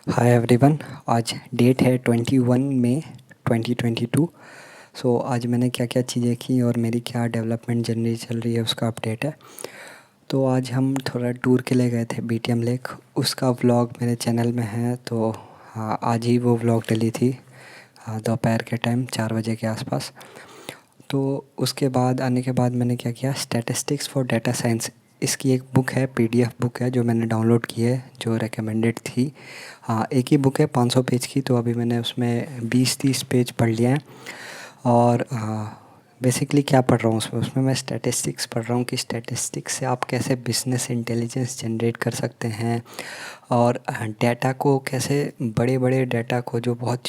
Hi everyone. आज date है 21 मई 2022। आज मैंने क्या क्या चीज़ें की और मेरी क्या डेवलपमेंट जर्नी चल रही है उसका अपडेट है। तो आज हम थोड़ा टूर के लिए गए थे बीटीएम लेक, उसका व्लॉग मेरे चैनल में है। तो हाँ, आज ही वो व्लॉग डली थी दोपहर के टाइम 4 बजे के आसपास। तो उसके बाद आने के बाद मैंने क्या किया, स्टैटिस्टिक्स फॉर डेटा साइंस, इसकी एक बुक है, पीडीएफ बुक है जो मैंने डाउनलोड की है, जो रेकमेंडेड थी। हाँ, एक ही बुक है 500 पेज की, तो अभी मैंने उसमें 20-30 पेज पढ़ लिए हैं। और बेसिकली क्या पढ़ रहा हूँ उसमें मैं स्टैटिस्टिक्स पढ़ रहा हूँ कि स्टैटिस्टिक्स से आप कैसे बिजनेस इंटेलिजेंस जनरेट कर सकते हैं, और डेटा को कैसे, बड़े बड़े डेटा को जो बहुत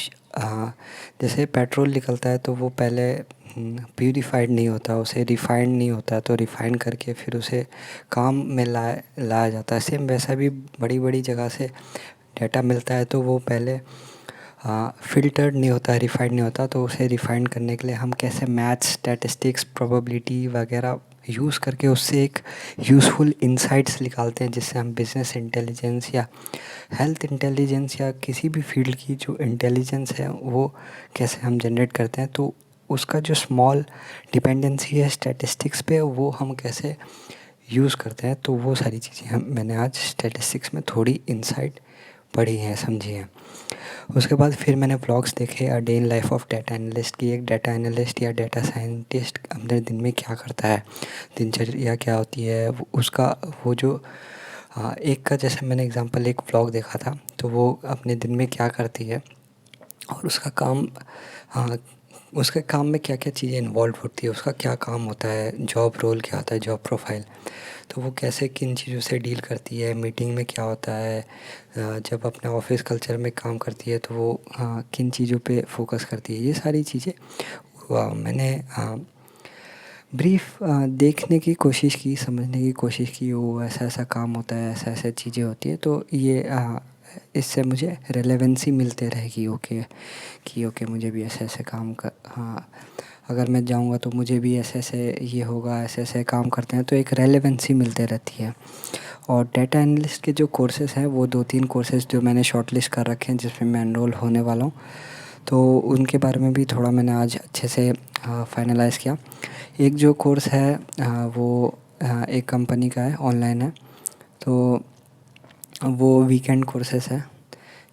जैसे पेट्रोल निकलता है तो वो पहले प्यूरिफाइड नहीं होता, उसे रिफाइंड नहीं होता, तो रिफाइन करके फिर उसे काम में लाया जाता है। सेम वैसा भी बड़ी बड़ी जगह से डेटा मिलता है तो वो पहले फ़िल्टर्ड नहीं होता, रिफाइंड नहीं होता, तो उसे रिफाइंड करने के लिए हम कैसे मैथ्स, स्टैटिस्टिक्स, प्रोबेबिलिटी वगैरह यूज़ करके उससे एक यूज़फुल इंसाइट्स निकालते हैं, जिससे हम बिज़नेस इंटेलिजेंस या हेल्थ इंटेलिजेंस या किसी भी फील्ड की जो इंटेलिजेंस है वो कैसे हम जनरेट करते हैं। तो उसका जो स्मॉल डिपेंडेंसी है स्टैटिस्टिक्स पे, वो हम कैसे यूज़ करते हैं, तो वो सारी चीज़ें हम मैंने आज स्टैटिस्टिक्स में थोड़ी इंसाइट पढ़ी हैं, समझी हैं। उसके बाद फिर मैंने व्लॉग्स देखे, a day in life of data analyst की। एक डाटा एनालिस्ट या डाटा साइंटिस्ट अपने दिन में क्या करता है, दिनचर्या क्या होती है, उसका वो जो एक का जैसे मैंने एग्जांपल एक व्लॉग देखा था, तो वो अपने दिन में क्या करती है और उसका काम, हाँ, उसके काम में क्या क्या चीज़ें इन्वॉल्व होती है, उसका क्या काम होता है, जॉब रोल क्या होता है, जॉब प्रोफाइल, तो वो कैसे किन चीज़ों से डील करती है, मीटिंग में क्या होता है, जब अपने ऑफिस कल्चर में काम करती है तो वो किन चीज़ों पे फोकस करती है, ये सारी चीज़ें मैंने ब्रीफ देखने की कोशिश की, समझने की कोशिश की। वो ऐसा ऐसा काम होता है, ऐसा ऐसा चीज़ें होती है, तो ये इससे मुझे रेलेवेंसी मिलते रहेगी। ओके कि ओके, मुझे भी ऐसे ऐसे काम कर, हाँ, अगर मैं जाऊँगा तो मुझे भी ऐसे ऐसे ये होगा, ऐसे ऐसे काम करते हैं, तो एक रेलेवेंसी मिलते रहती है। और डेटा एनालिस्ट के जो कोर्सेज़ हैं, वो 2-3 कोर्सेज़ जो मैंने शॉर्टलिस्ट कर रखे हैं जिसमें मैं एनरोल होने वाला हूँ, तो उनके बारे में भी थोड़ा मैंने आज अच्छे से फाइनलाइज़ किया। एक जो कोर्स है वो एक कंपनी का है, ऑनलाइन है, तो वो वीकेंड कोर्सेस है,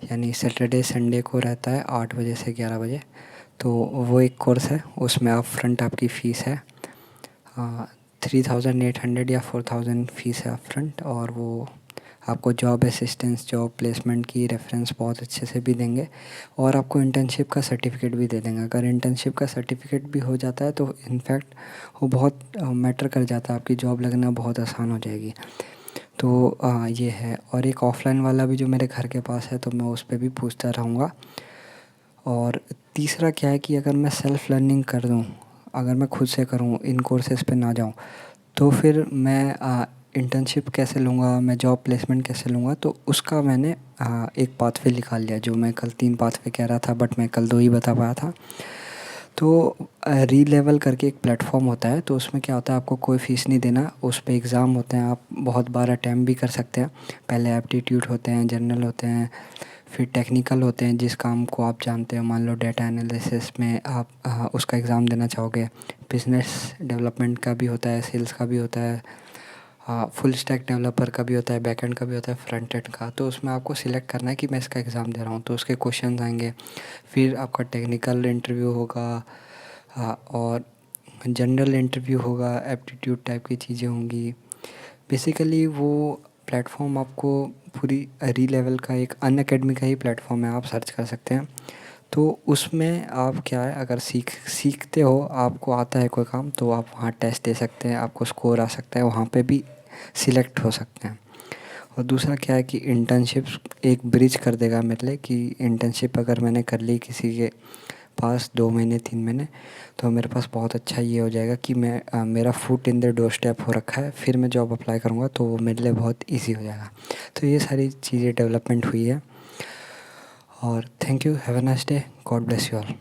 यानी सैटरडे संडे को रहता है 8 बजे से 11 बजे। तो वो एक कोर्स है, उसमें आप फ्रंट आपकी फ़ीस है 3800 या 4000 फ़ीस है अपफ्रंट, और वो आपको जॉब असिस्टेंस, जॉब प्लेसमेंट की रेफरेंस बहुत अच्छे से भी देंगे, और आपको इंटर्नशिप का सर्टिफिकेट भी दे देंगे। अगर इंटर्नशिप का सर्टिफिकेट भी हो जाता है तो इनफैक्ट वो बहुत मैटर कर जाता है, आपकी जॉब लगना बहुत आसान हो जाएगी। तो ये है। और एक ऑफ़लाइन वाला भी जो मेरे घर के पास है, तो मैं उस पे भी पूछता रहूँगा। और तीसरा क्या है कि अगर मैं सेल्फ़ लर्निंग कर दूँ, अगर मैं खुद से करूँ, इन कोर्सेज़ पे ना जाऊँ, तो फिर मैं इंटर्नशिप कैसे लूँगा, मैं जॉब प्लेसमेंट कैसे लूँगा, तो उसका मैंने एक पाथवे निकाल लिया। जो मैं कल 3 पाथवे कह रहा था, बट मैं कल 2 ही बता पाया था। तो रीलेवल करके एक प्लेटफॉर्म होता है, तो उसमें क्या होता है, आपको कोई फ़ीस नहीं देना, उस पे एग्ज़ाम होते हैं, आप बहुत बार अटैम्प्ट भी कर सकते हैं। पहले एप्टीट्यूड होते हैं, जनरल होते हैं, फिर टेक्निकल होते हैं, जिस काम को आप जानते हैं। मान लो डेटा एनालिसिस में आप उसका एग्ज़ाम देना चाहोगे। बिज़नेस डेवलपमेंट का भी होता है, सेल्स का भी होता है, फुल स्टैक डेवलपर का भी होता है, बैकएंड का भी होता है, फ्रंट एंड का। तो उसमें आपको सिलेक्ट करना है कि मैं इसका एग्ज़ाम दे रहा हूँ, तो उसके क्वेश्चंस आएंगे। फिर आपका टेक्निकल इंटरव्यू होगा, और जनरल इंटरव्यू होगा, एप्टीट्यूड टाइप की चीज़ें होंगी। बेसिकली वो प्लेटफॉर्म आपको पूरी री लेवल का एक अनअकैडमी का ही प्लेटफॉर्म है, आप सर्च कर सकते हैं। तो उसमें आप क्या है, अगर सीखते हो, आपको आता है कोई काम, तो आप वहाँ टेस्ट दे सकते हैं, आपको स्कोर आ सकता है, वहाँ पे भी सिलेक्ट हो सकते हैं। और दूसरा क्या है कि इंटर्नशिप एक ब्रिज कर देगा मेरे लिए, कि इंटर्नशिप अगर मैंने कर ली किसी के पास 2 महीने 3 महीने, तो मेरे पास बहुत अच्छा ये हो जाएगा कि मेरा foot in the door step हो रखा है। फिर मैं जॉब अप्लाई करूँगा तो वो मेरे लिए बहुत ईजी हो जाएगा। तो ये सारी चीज़ें डेवलपमेंट हुई है। और thank you, have a nice day, God bless you all.